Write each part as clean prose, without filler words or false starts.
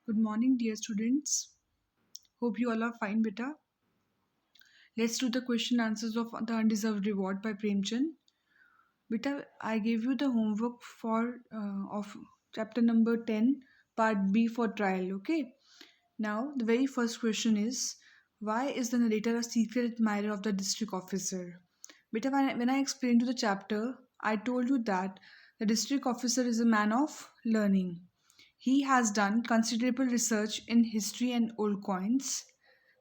Good morning, dear students. Hope you all are fine, beta. Let's do the question answers of The Undeserved Reward by Premchand. Beta, I gave you the homework for of chapter number 10, part B for trial. Okay. Now, the very first question is, why is the narrator a secret admirer of the district officer? Beta, when I explained to the chapter, I told you that the district officer is a man of learning. He has done considerable research in history and old coins.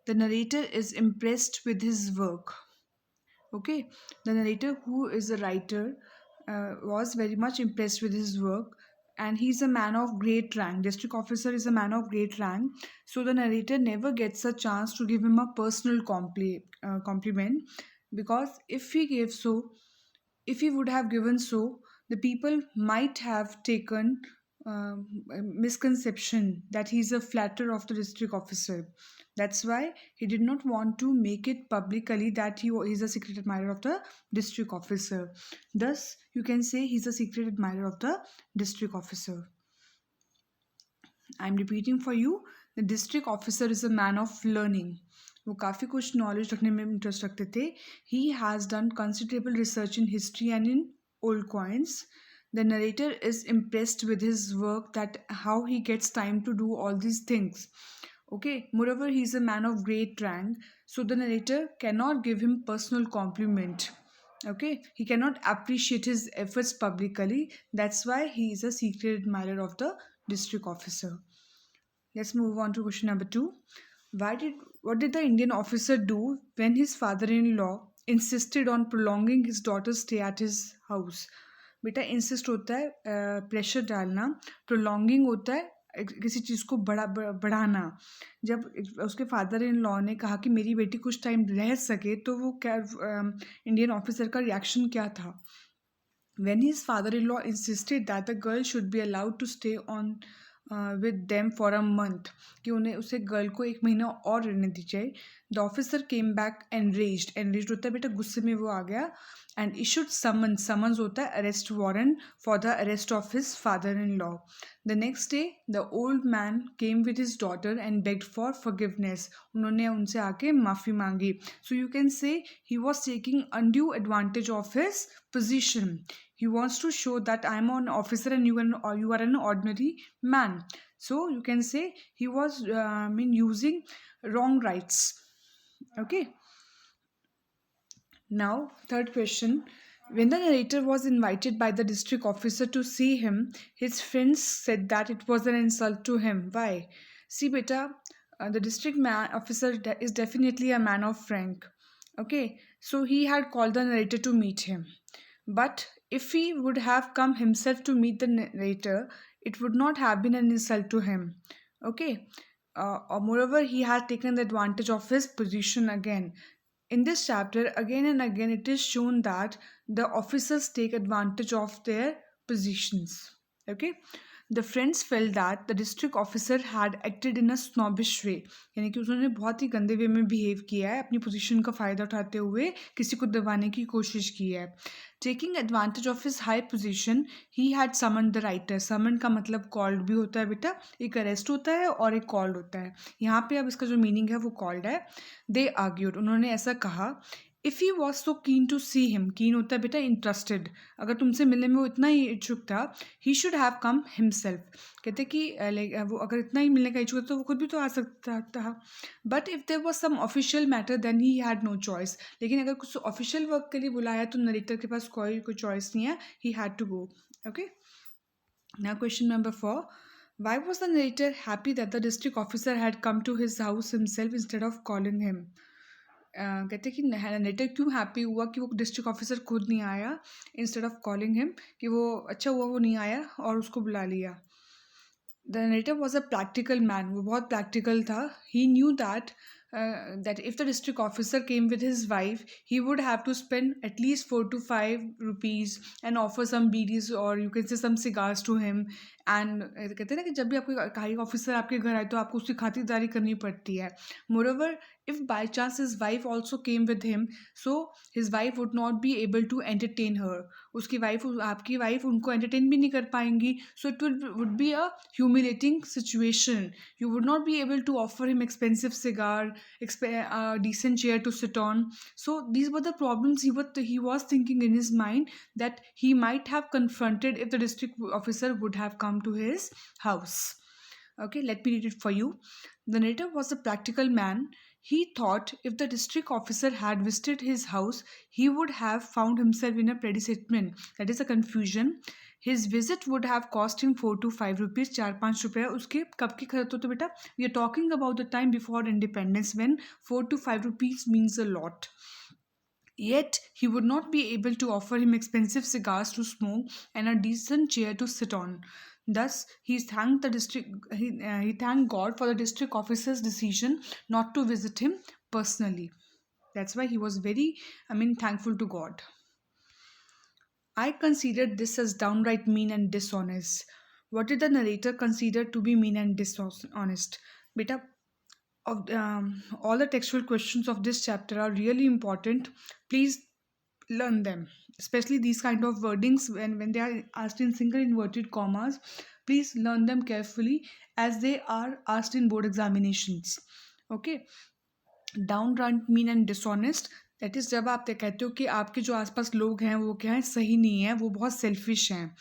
The narrator is impressed with his work. Okay, the narrator, who is a writer, was very much impressed with his work, and he's a man of great rank. District officer is a man of great rank, so the narrator never gets a chance to give him a personal compliment, because if he would have given so, the people might have taken a misconception that he's a flatterer of the district officer. That's why he did not want to make it publicly that he is a secret admirer of the district officer. Thus, you can say he's a secret admirer of the district officer. I'm repeating for you, the district officer is a man of learning. वो काफ़ी कुछ knowledge रखने में interest रखते थे. He has done considerable research in history and in old coins. The narrator is impressed with his work, that how he gets time to do all these things. Okay, moreover, he is a man of great rank, so the narrator cannot give him personal compliment. Okay, he cannot appreciate his efforts publicly. That's why he is a secret admirer of the district officer. Let's move on to question number 2. What did the Indian officer do when his father-in-law insisted on prolonging his daughter's stay at his house? बेटा, insist होता है pressure डालना, prolonging होता है किसी चीज़ को बढ़ाना. जब उसके फादर इन लॉ ने कहा कि मेरी बेटी कुछ टाइम रह सके, तो वो क्या इंडियन ऑफिसर का रिएक्शन क्या था? When his father-in-law insisted that the girl should be allowed to stay on with them for a month, कि उन्हें उसे गर्ल को 1 महीना और रहने दी जाए, the officer came back enraged होता है बेटा, गुस्से में वो आ गया, एंड इशूड समन्स होता है arrest warrant for the arrest of his father in law. The next day the old man came with his daughter and bagged for forgiveness. उन्होंने उनसे आके माफ़ी मांगी. सो यू कैन से he was taking undue advantage of his position. He wants to show that I'm an officer and you are an ordinary man. So you can say he was using wrong rights. Okay. Now, third question. When the narrator was invited by the district officer to see him, his friends said that it was an insult to him. Why? See, beta, the district officer is definitely a man of rank. Okay, so he had called the narrator to meet him. But if he would have come himself to meet the narrator, it would not have been an insult to him. Okay. Or moreover, he had taken the advantage of his position again. In this chapter, again and again, it is shown that the officers take advantage of their positions. Okay. The friends felt that the district officer had acted in a snobbish way. यानी कि उन्होंने बहुत ही गंदे वे में behave किया है, अपनी position का फ़ायदा उठाते हुए किसी को दबाने की कोशिश की है. Taking advantage of his high position, he had summon the writer. Summon का मतलब कॉल्ड भी होता है बेटा, एक अरेस्ट होता है और एक कॉल्ड होता है. यहाँ पे अब इसका जो मीनिंग है वो कॉल्ड है. दे आर्ग्यूड, उन्होंने ऐसा कहा. If he was so keen to see him, कीन होता है बेटा इंटरेस्टेड, अगर तुमसे मिलने में वो इतना ही इच्छुक था, he should have come himself. कहते कि लाइक वो अगर इतना ही मिलने का इच्छुक था तो वो खुद भी तो आ सकता था. But if there was some official matter then he had no choice. लेकिन अगर कुछ ऑफिशियल वर्क के लिए बुलाया तो नरेटर के पास कोई चॉइस नहीं है, he had to go. Okay. Now question number 4. Why was the narrator happy that the district officer had come to his house himself instead of calling him? कहते कि नरेटर क्यों हैप्पी हुआ कि वो डिस्ट्रिक्ट ऑफिसर खुद नहीं आया, instead of calling him, कि वो अच्छा हुआ वो नहीं आया और उसको बुला लिया. The narrator was a practical man, वो बहुत प्रैक्टिकल था. ही new that if the district officer came with his wife, he would have to spend at least 4 to 5 rupees and offer some BDs or you can say some cigars to him. And कहते हैं ना कि जब भी आपको officer आपके घर आए तो आपको उसकी खातिरदारी करनी पड़ती है. Moreover, if by chance his wife also came with him, so his wife would not be able to entertain her. उसकी वाइफ, आपकी वाइफ उनको एंटरटेन भी नहीं कर पाएंगी. So it would be a humiliating situation. You would not be able to offer him expensive cigar, a decent chair to sit on. So these were the problems he was thinking in his mind, that he might have confronted if the district officer would have come to his house. Okay, let me read it for you. The narrator was a practical man. He thought if the district officer had visited his house, he would have found himself in a predicament, that is a confusion. His visit would have cost him 4 to 5 rupees, 4-5 रुपया. उसके कब की खर्च हो तो बेटा, we are talking about the time before independence, when 4 to 5 rupees means a lot. Yet he would not be able to offer him expensive cigars to smoke and a decent chair to sit on. Thus, he thanked God for the district officer's decision not to visit him personally. That's why he was very, thankful to God. I considered this as downright mean and dishonest. What did the narrator consider to be mean and dishonest? Beta, all the textual questions of this chapter are really important. Please learn them, especially these kind of wordings when they are asked in single inverted commas. Please learn them carefully, as they are asked in board examinations. Okay. Downright mean and dishonest, that is जब आप कहते हो कि आपके जो आसपास लोग हैं वो क्या है, सही नहीं है, वो बहुत सेल्फिश हैं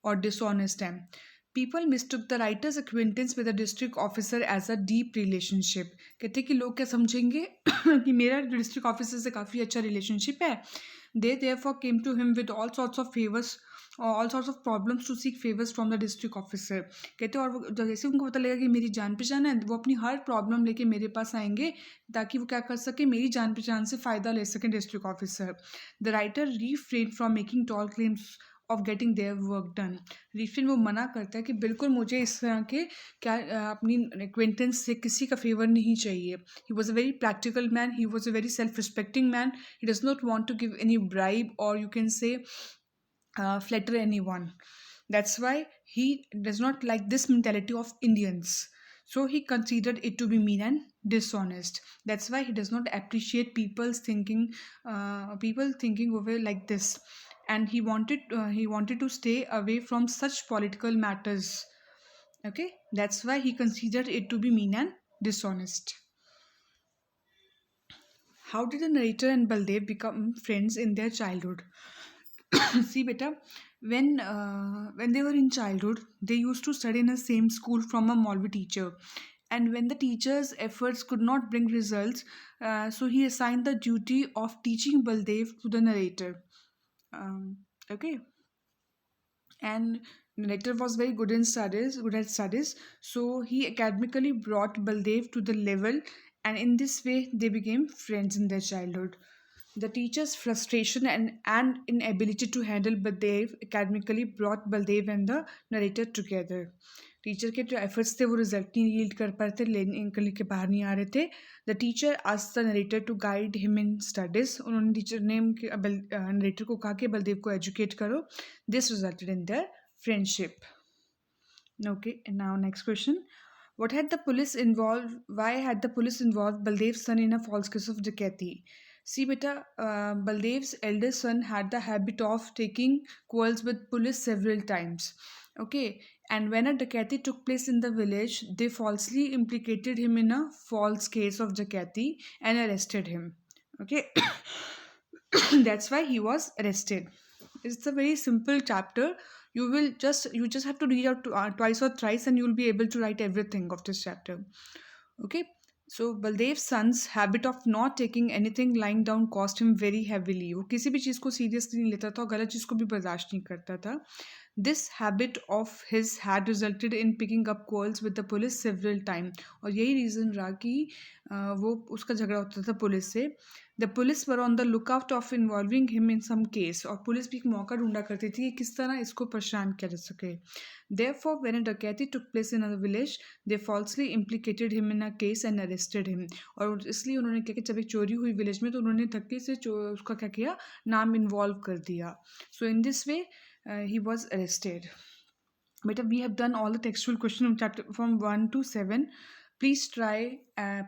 और डिसऑनेस्ट हैं. People mistook the writer's acquaintance with the district officer as a deep relationship. कहते हैं कि लोग क्या समझेंगे कि मेरा डिस्ट्रिक्ट ऑफिसर से काफ़ी अच्छा रिलेशनशिप है. They therefore came to him with all sorts of favours, all sorts of problems to seek favours from the district officer. कहते हैं और वो जैसे उनको पता लगेगा कि मेरी जान पहचान है, वो अपनी हर प्रॉब्लम लेके मेरे पास आएंगे ताकि वो क्या कर सके, मेरी जान पहचान से फ़ायदा ले सकें district officer. The writer refrain from making tall claims of getting their work done. Refrain वो मना करता है कि बिल्कुल मुझे इस तरह के अपनी एक्वेंटेंस से किसी का फेवर नहीं चाहिए. He was a very practical man, he was a very self respecting man. He does not want to give any bribe और you can say flatter anyone. That's why he does not like this mentality of Indians. So he considered it to be mean and dishonest. That's why he does not appreciate people thinking over like this. And he wanted to stay away from such political matters. Okay, that's why he considered it to be mean and dishonest. How did the narrator and Baldev become friends in their childhood? See, beta, when they were in childhood, they used to study in the same school from a Maulvi teacher. And when the teacher's efforts could not bring results, so he assigned the duty of teaching Baldev to the narrator. Okay, and narrator was very good at studies. So he academically brought Baldev to the level, and in this way they became friends in their childhood. The teacher's frustration and inability to handle Baldev academically brought Baldev and the narrator together. Teacher के जो efforts थे वो result नहीं yield कर पा रहे थे, निकल के बाहर नहीं आ रहे थे. The teacher asked the narrator to guide him in studies. उन्होंने टीचर ने नरेटर को कहा कि बलदेव को एजुकेट करो. This resulted in their friendship. Okay, and now next question. What had the police involved? Why had the police involved Baldev's son in a false case of dacoity? See, beta, Baldev's eldest son had the habit of taking quarrels with police several times. Okay, and when a dacoity took place in the village, they falsely implicated him in a false case of dacoity and arrested him. Okay, that's why he was arrested. It's a very simple chapter. You just have to read out twice or thrice, and you will be able to write everything of this chapter. Okay. So Baldev's son's habit of not taking anything lying down cost him very heavily. वो किसी भी चीज़ को seriously नहीं लेता था और गलत चीज़ को भी बर्दाश्त नहीं करता था. This habit of his had resulted in picking up quarrels with the police several times. और यही रीज़न रहा कि वो उसका झगड़ा होता था पुलिस से. The police were on the lookout of involving him in some case. और पुलिस भी एक मौका ढूंढा करती थी कि किस तरह इसको परेशान किया जा सके. Therefore, when a dacoity took place in a village, they falsely implicated him in a case and arrested him. और इसलिए उन्होंने क्या कि जब एक चोरी हुई विलेज में तो उन्होंने धक्के से उसका क्या किया, नाम इन्वॉल्व कर दिया. So in this way, he was arrested. But we have done all the textual questions from chapter from 1 to 7. Please try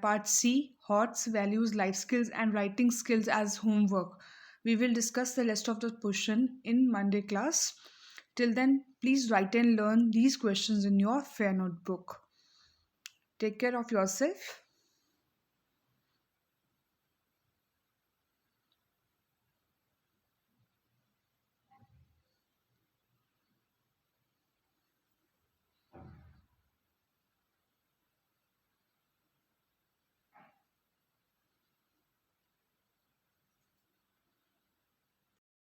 part C, HOTS, values, life skills, and writing skills as homework. We will discuss the rest of the question in Monday class. Till then, please write and learn these questions in your fair notebook. Take care of yourself.